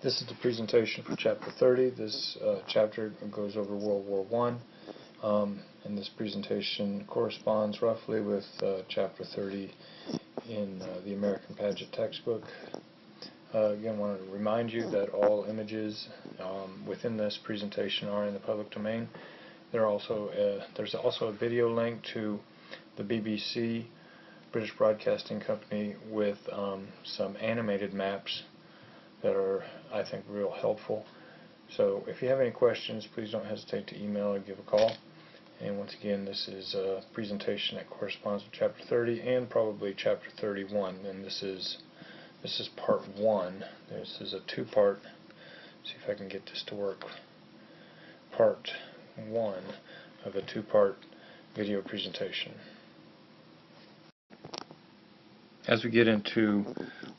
This is the presentation for Chapter 30. This chapter goes over World War I, and this presentation corresponds roughly with Chapter 30 in the American Paget textbook. Again, I want to remind you that all images within this presentation are in the public domain. There's also a video link to the BBC, British Broadcasting Company, with some animated maps that are, I think, real helpful. So if you have any questions, please don't hesitate to email or give a call. And once again, this is a presentation that corresponds with Chapter 30 and probably Chapter 31. And this is part 1. This is a two-part. See if I can get this to work. Part 1 of a two-part video presentation. As we get into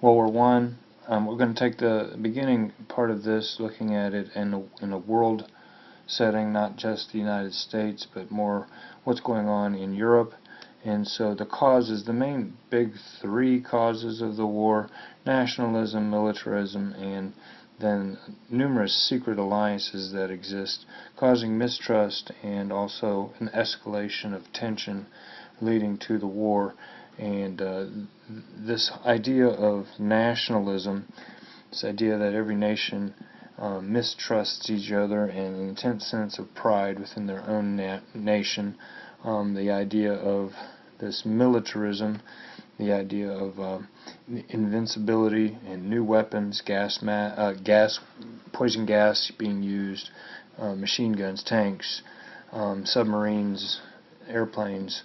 World War I, we're going to take the beginning part of this, looking at it in a world setting, not just the United States, but more what's going on in Europe. And so the causes, the main big three causes of the war: nationalism, militarism, and then numerous secret alliances that exist, causing mistrust and also an escalation of tension leading to the war. And this idea of nationalism, this idea that every nation mistrusts each other, and an intense sense of pride within their own nation, the idea of this militarism, the idea of invincibility and new weapons, poison gas being used, machine guns, tanks, submarines, airplanes,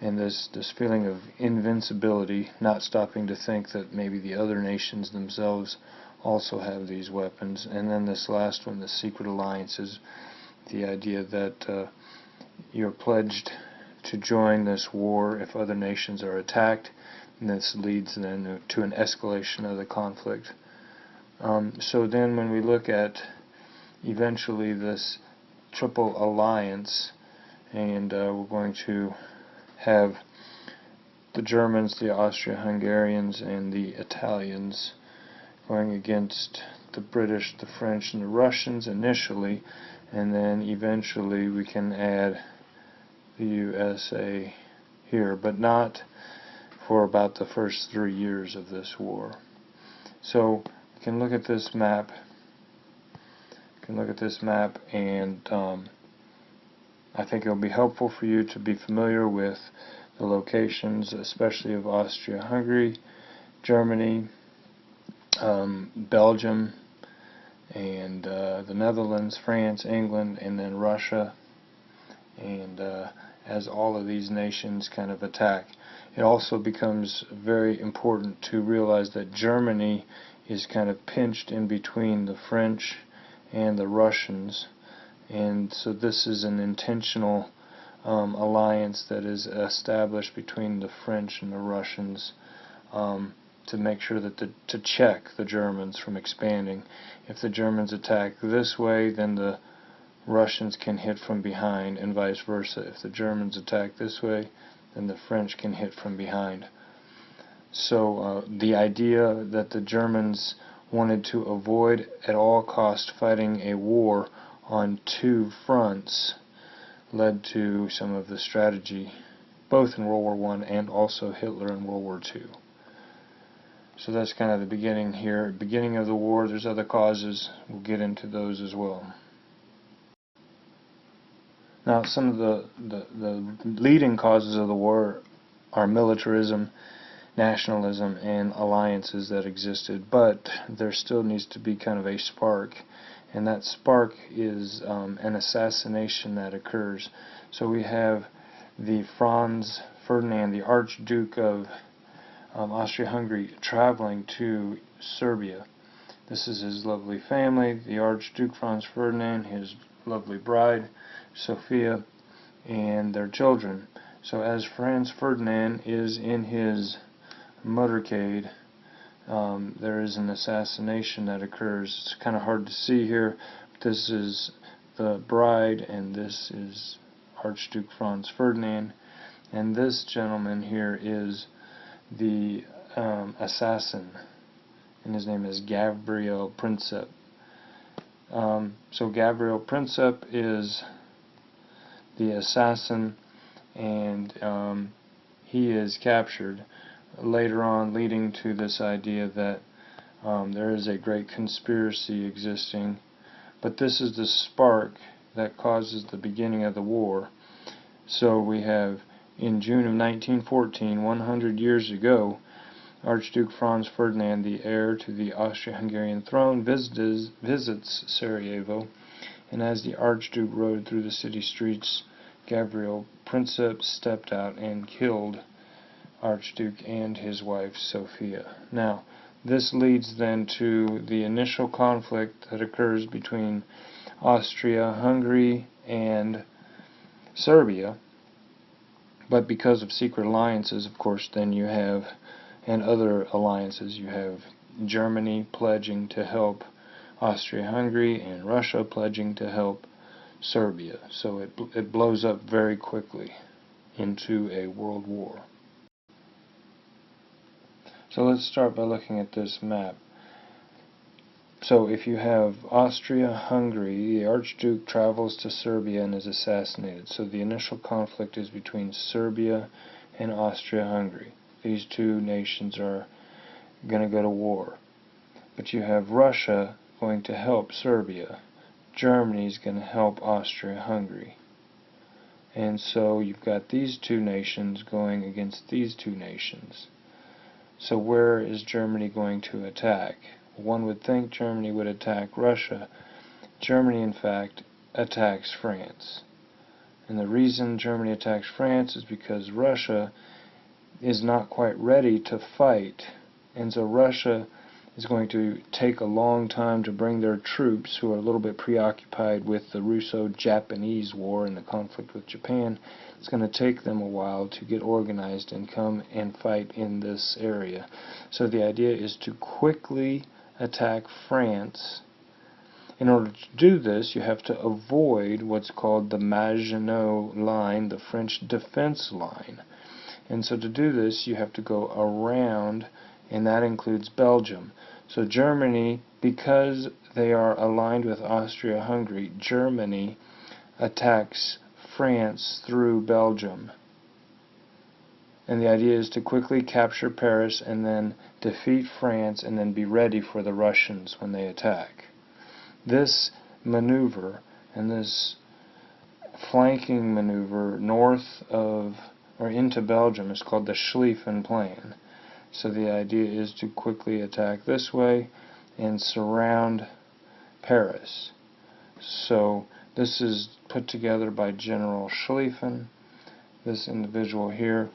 and this feeling of invincibility, not stopping to think that maybe the other nations themselves also have these weapons. And then this last one, the secret alliances, the idea that you're pledged to join this war if other nations are attacked, and this leads then to an escalation of the conflict. So then when we look at eventually this triple alliance, and we're going to have the Germans, the Austro-Hungarians, and the Italians going against the British, the French, and the Russians initially, and then eventually we can add the USA here, but not for about the first 3 years of this war. So you can look at this map. And I think it'll be helpful for you to be familiar with the locations, especially of Austria-Hungary, Germany, Belgium, and the Netherlands, France, England, and then Russia. And as all of these nations kind of attack, it also becomes very important to realize that Germany is kind of pinched in between the French and the Russians. And so this is an intentional alliance that is established between the French and the Russians to make sure that to check the Germans from expanding. If the Germans attack this way, then the Russians can hit from behind, and vice versa. If the Germans attack this way, then the French can hit from behind. So the idea that the Germans wanted to avoid at all cost fighting a war on two fronts led to some of the strategy, both in World War I and also Hitler in World War II. So that's kind of the beginning here. Beginning of the war. There's other causes. We'll get into those as well. Now, some of the leading causes of the war are militarism, nationalism, and alliances that existed, but there still needs to be kind of a spark. And that spark is an assassination that occurs. So we have the Franz Ferdinand, the Archduke of Austria-Hungary, traveling to Serbia. This is his lovely family, the Archduke Franz Ferdinand, his lovely bride, Sophia, and their children. So as Franz Ferdinand is in his motorcade, there is an assassination that occurs. It's kind of hard to see here. This is the bride, and this is Archduke Franz Ferdinand, and this gentleman here is the assassin. and his name is Gabriel Princip. So Gabriel Princip is the assassin, and he is captured later on, leading to this idea that there is a great conspiracy existing. But this is the spark that causes the beginning of the war. So we have, in June of 1914, 100 years ago, Archduke Franz Ferdinand, the heir to the Austro-Hungarian throne, visits Sarajevo, and as the Archduke rode through the city streets, Gabriel Princip stepped out and killed Archduke and his wife Sophia. Now, this leads then to the initial conflict that occurs between Austria-Hungary and Serbia, but because of secret alliances, of course, then you have, and other alliances, you have Germany pledging to help Austria-Hungary and Russia pledging to help Serbia. So it blows up very quickly into a world war. So let's start by looking at this map. So if you have Austria-Hungary, the Archduke travels to Serbia and is assassinated. So the initial conflict is between Serbia and Austria-Hungary. These two nations are going to go to war. But you have Russia going to help Serbia. Germany is going to help Austria-Hungary. And so you've got these two nations going against these two nations. So where is Germany going to attack? One would think Germany would attack Russia. Germany, in fact, attacks France. And the reason Germany attacks France is because Russia is not quite ready to fight. And so Russia is going to take a long time to bring their troops, who are a little bit preoccupied with the Russo-Japanese war and the conflict with Japan. It's going to take them a while to get organized and come and fight in this area. So the idea is to quickly attack France. In order to do this, you have to avoid what's called the Maginot Line, the French defense line. And so to do this, you have to go around, and that includes Belgium. So Germany, because they are aligned with Austria-Hungary, Germany attacks France through Belgium. And the idea is to quickly capture Paris and then defeat France and then be ready for the Russians when they attack. This maneuver and this flanking maneuver north of or into Belgium is called the Schlieffen Plan. So the idea is to quickly attack this way and surround Paris. So this is put together by General Schlieffen, this individual here.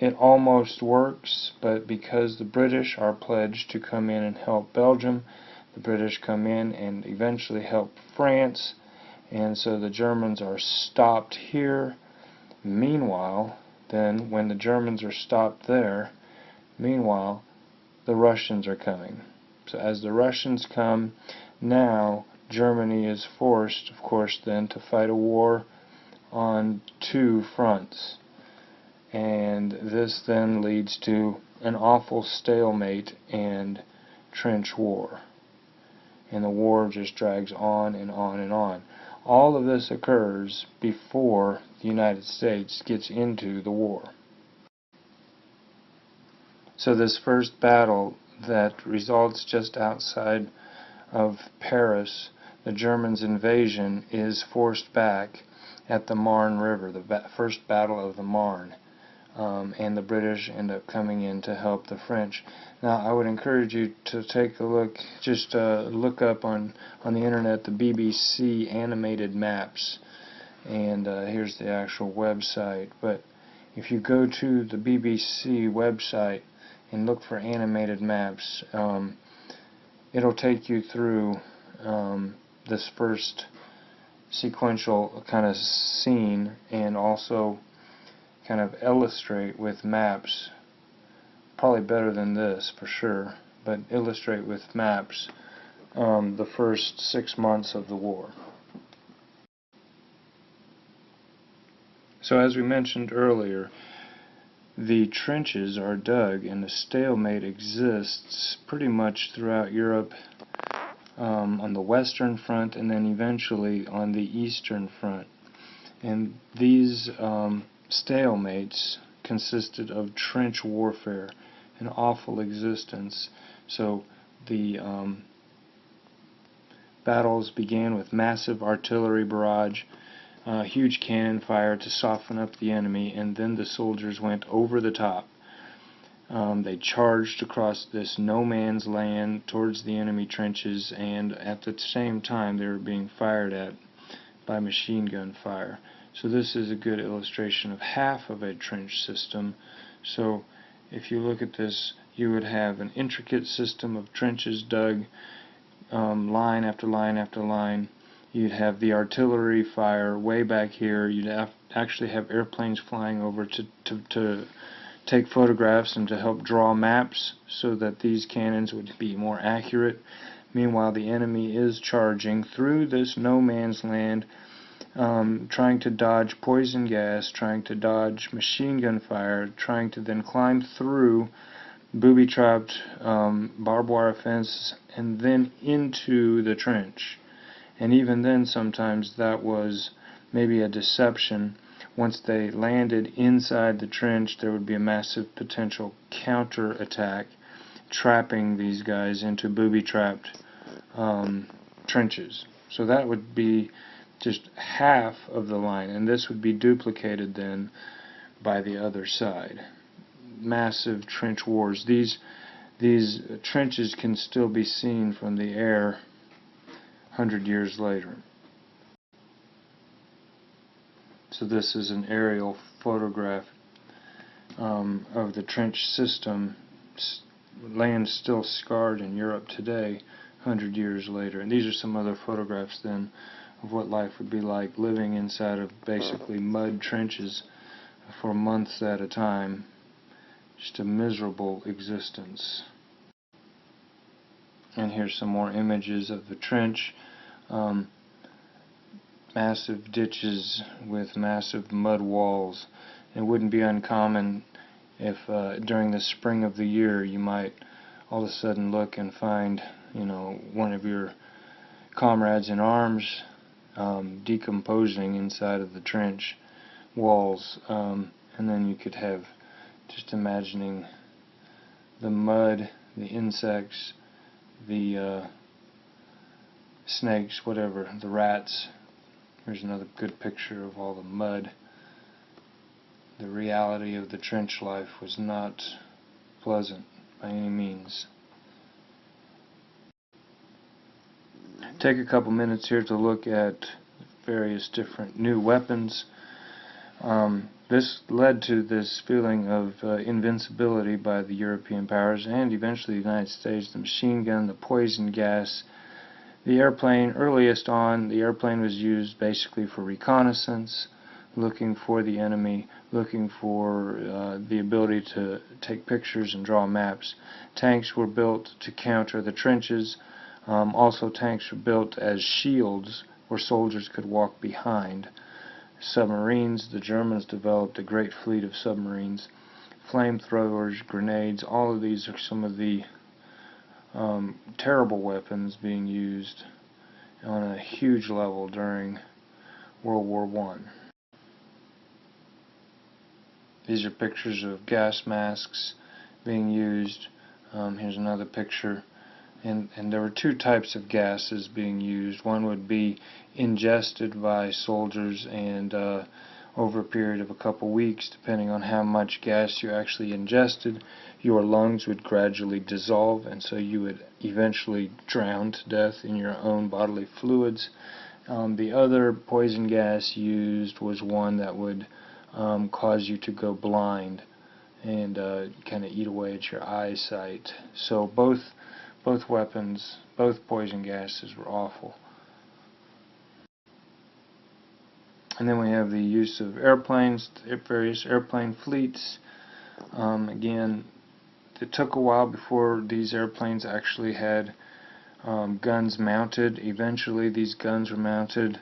It almost works, but because the British are pledged to come in and help Belgium, the British come in and eventually help France, and so the Germans are stopped here. Meanwhile, then, when the Germans are stopped there, meanwhile, the Russians are coming. So as the Russians come, now Germany is forced, of course, then to fight a war on two fronts. And this then leads to an awful stalemate and trench war. And the war just drags on and on and on. All of this occurs before the United States gets into the war. So this first battle that results just outside of Paris, the Germans' invasion, is forced back at the Marne River, the first battle of the Marne. And the British end up coming in to help the French. Now, I would encourage you to take a look, just look up on the internet the BBC animated maps, and here's the actual website. But if you go to the BBC website and look for animated maps, it'll take you through this first sequential kind of scene, and also kind of illustrate with maps, probably better than this for sure, but illustrate with maps the first 6 months of the war. So as we mentioned earlier, the trenches are dug, and the stalemate exists pretty much throughout Europe, on the western front and then eventually on the eastern front. And these stalemates consisted of trench warfare, an awful existence. So the battles began with massive artillery barrage, huge cannon fire to soften up the enemy, and then the soldiers went over the top. They charged across this no man's land towards the enemy trenches, and at the same time they were being fired at by machine gun fire. So this is a good illustration of half of a trench system. So if you look at this, you would have an intricate system of trenches dug, line after line after line. You'd have the artillery fire way back here. You'd actually have airplanes flying over to take photographs and to help draw maps so that these cannons would be more accurate. Meanwhile, the enemy is charging through this no man's land, trying to dodge poison gas, trying to dodge machine gun fire, trying to then climb through booby-trapped barbed wire fence and then into the trench. And even then, sometimes that was maybe a deception. Once they landed inside the trench, there would be a massive potential counter-attack, trapping these guys into booby-trapped trenches. So that would be just half of the line, and this would be duplicated then by the other side. Massive trench wars. These trenches can still be seen from the air 100 years later. So this is an aerial photograph of the trench system. Land still scarred in Europe today, 100 years later. And these are some other photographs then of what life would be like living inside of basically mud trenches for months at a time. Just a miserable existence. And here's some more images of the trench. Massive ditches with massive mud walls. It wouldn't be uncommon if during the spring of the year you might all of a sudden look and find, one of your comrades in arms decomposing inside of the trench walls, and then you could have, just imagining the mud, the insects, the snakes, whatever, the rats. Here's another good picture of all the mud. The reality of the trench life was not pleasant by any means. Take a couple minutes here to look at various different new weapons. This led to this feeling of invincibility by the European powers and eventually the United States. The machine gun, the poison gas, the airplane. Earliest on, the airplane was used basically for reconnaissance, looking for the enemy, looking for the ability to take pictures and draw maps. Tanks were built to counter the trenches. Also, tanks were built as shields where soldiers could walk behind. Submarines, the Germans developed a great fleet of submarines. Flamethrowers, grenades, all of these are some of the terrible weapons being used on a huge level during World War I. These are pictures of gas masks being used. Here's another picture. And there were two types of gases being used. One would be ingested by soldiers, and over a period of a couple weeks, depending on how much gas you actually ingested, your lungs would gradually dissolve, and so you would eventually drown to death in your own bodily fluids. The other poison gas used was one that would cause you to go blind and kind of eat away at your eyesight. So both weapons, both poison gases were awful. And then we have the use of airplanes, various airplane fleets. Again, it took a while before these airplanes actually had guns mounted. Eventually these guns were mounted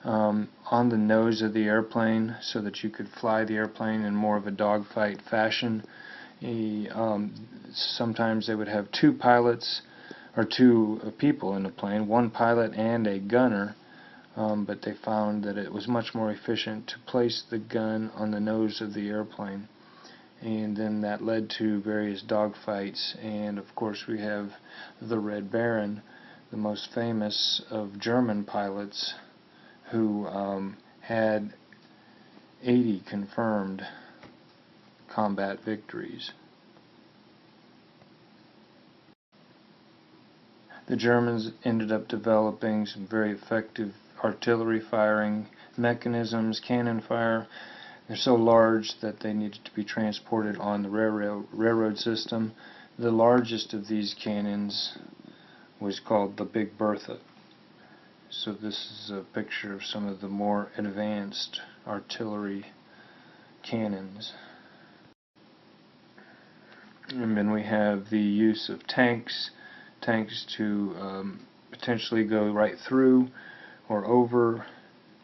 on the nose of the airplane so that you could fly the airplane in more of a dogfight fashion. Sometimes they would have two pilots or two people in the plane, one pilot and a gunner, but they found that it was much more efficient to place the gun on the nose of the airplane. And then that led to various dogfights, and of course we have the Red Baron, the most famous of German pilots, who had 80 confirmed combat victories. The Germans ended up developing some very effective artillery firing mechanisms, cannon fire. They're so large that they needed to be transported on the railroad system. The largest of these cannons was called the Big Bertha. So this is a picture of some of the more advanced artillery cannons. And then we have the use of tanks to potentially go right through or over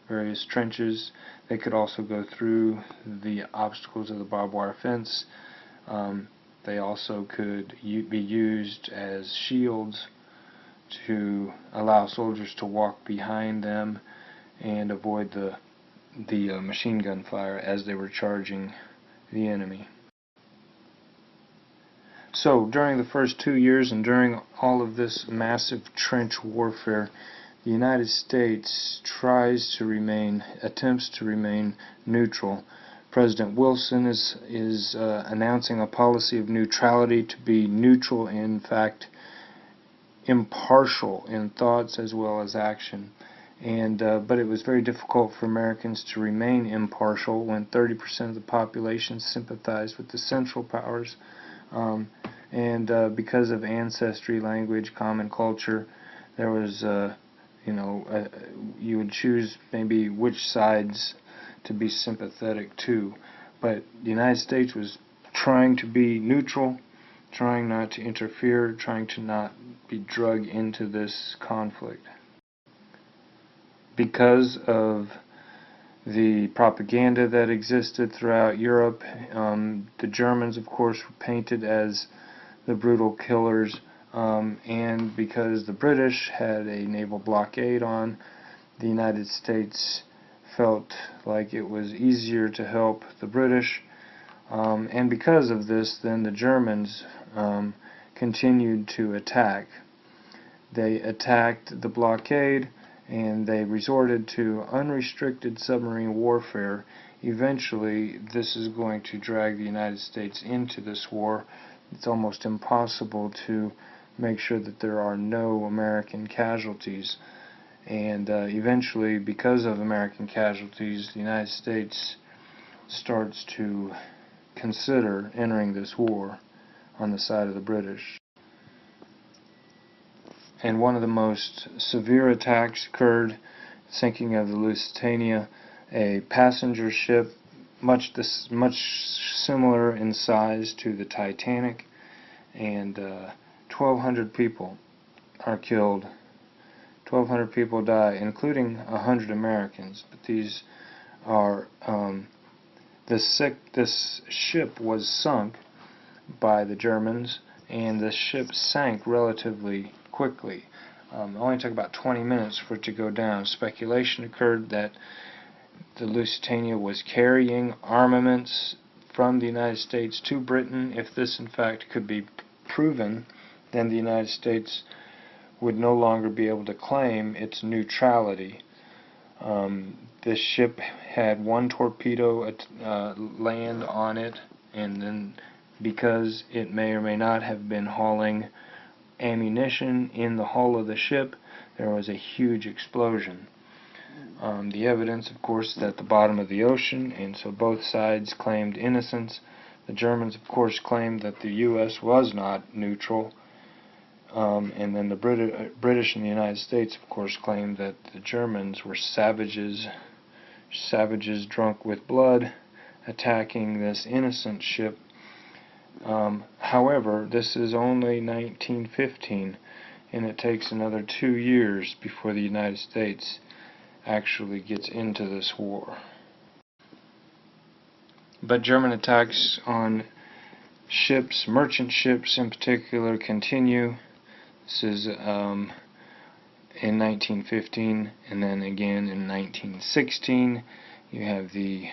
various trenches. They could also go through the obstacles of the barbed wire fence. They also could be used as shields to allow soldiers to walk behind them and avoid the machine gun fire as they were charging the enemy. So during the first 2 years and during all of this massive trench warfare, the United States attempts to remain neutral. President Wilson is announcing a policy of neutrality, to be neutral, in fact impartial in thoughts as well as action. But it was very difficult for Americans to remain impartial when 30% of the population sympathized with the Central Powers. Because of ancestry, language, common culture, there was, you would choose maybe which sides to be sympathetic to. But the United States was trying to be neutral, trying not to interfere, trying to not be dragged into this conflict. Because of the propaganda that existed throughout Europe, the Germans, of course, were painted as the brutal killers, and because the British had a naval blockade on, the United States felt like it was easier to help the British, and because of this, then the Germans continued to attack. They attacked the blockade, and they resorted to unrestricted submarine warfare. Eventually, this is going to drag the United States into this war. It's almost impossible to make sure that there are no American casualties. And eventually, because of American casualties, the United States starts to consider entering this war on the side of the British. And one of the most severe attacks occurred, sinking of the Lusitania, a passenger ship much similar in size to the Titanic, and 1,200 people are killed. 1,200 people die, including 100 Americans. But these are this ship was sunk by the Germans, and the ship sank relatively quickly. It only took about 20 minutes for it to go down. Speculation occurred that the Lusitania was carrying armaments from the United States to Britain. If this in fact could be proven, then the United States would no longer be able to claim its neutrality. This ship had one torpedo land on it, and then because it may or may not have been hauling ammunition in the hull of the ship, there was a huge explosion. The evidence, of course, is at the bottom of the ocean, and so both sides claimed innocence. The Germans, of course, claimed that the U.S. was not neutral, and then the British and the United States, of course, claimed that the Germans were savages drunk with blood, attacking this innocent ship. However, this is only 1915, and it takes another 2 years before the United States actually gets into this war. But German attacks on ships, merchant ships in particular, continue. This is in 1915, and then again in 1916. You have the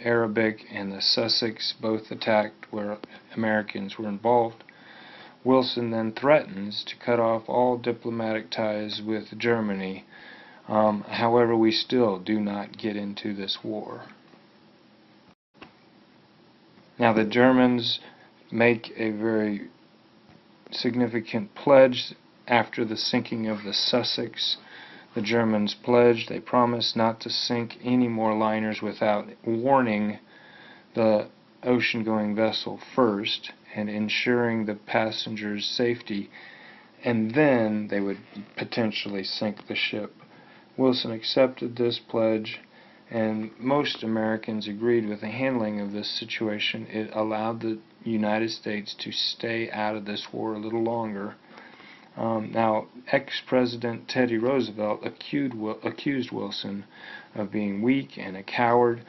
Arabic and the Sussex both attacked where Americans were involved. Wilson then threatens to cut off all diplomatic ties with Germany. However, we still do not get into this war. Now the Germans make a very significant pledge after the sinking of the Sussex. The Germans pledged, they promised not to sink any more liners without warning the ocean-going vessel first and ensuring the passengers' safety, and then they would potentially sink the ship. Wilson accepted this pledge, and most Americans agreed with the handling of this situation. It allowed the United States to stay out of this war a little longer. Now, ex-President Teddy Roosevelt accused Wilson of being weak and a coward.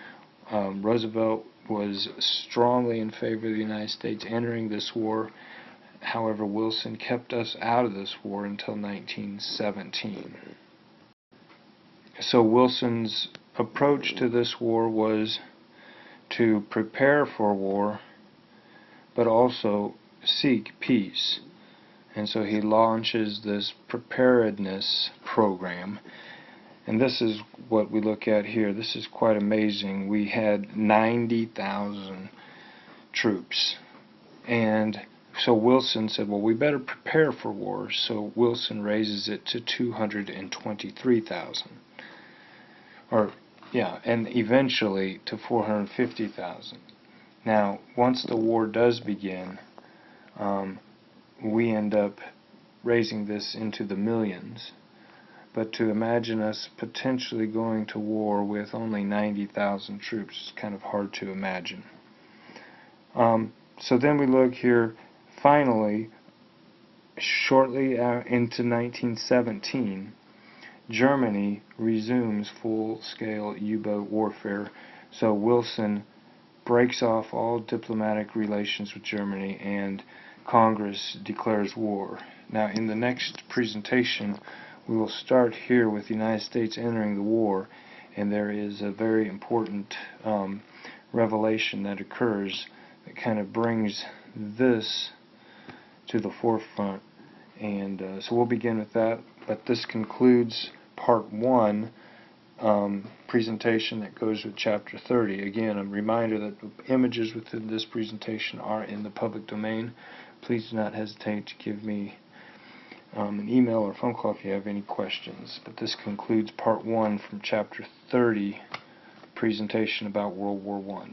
Roosevelt was strongly in favor of the United States entering this war. However, Wilson kept us out of this war until 1917. So Wilson's approach to this war was to prepare for war, but also seek peace. And so he launches this Preparedness program. And this is what we look at here. This is quite amazing. We had 90,000 troops. And so Wilson said, well, we better prepare for war. So Wilson raises it to 223,000. And eventually to 450,000. Now, once the war does begin, we end up raising this into the millions. But to imagine us potentially going to war with only 90,000 troops is kind of hard to imagine. So then we look here, finally, shortly into 1917, Germany resumes full-scale U-boat warfare. So Wilson breaks off all diplomatic relations with Germany, and Congress declares war. Now, in the next presentation, we will start here with the United States entering the war, and there is a very important revelation that occurs that kind of brings this to the forefront. And so we'll begin with that, but this concludes part 1 presentation that goes with chapter 30. Again, a reminder that the images within this presentation are in the public domain. Please do not hesitate to give me an email or phone call if you have any questions. But this concludes part 1 from chapter 30, presentation about World War I.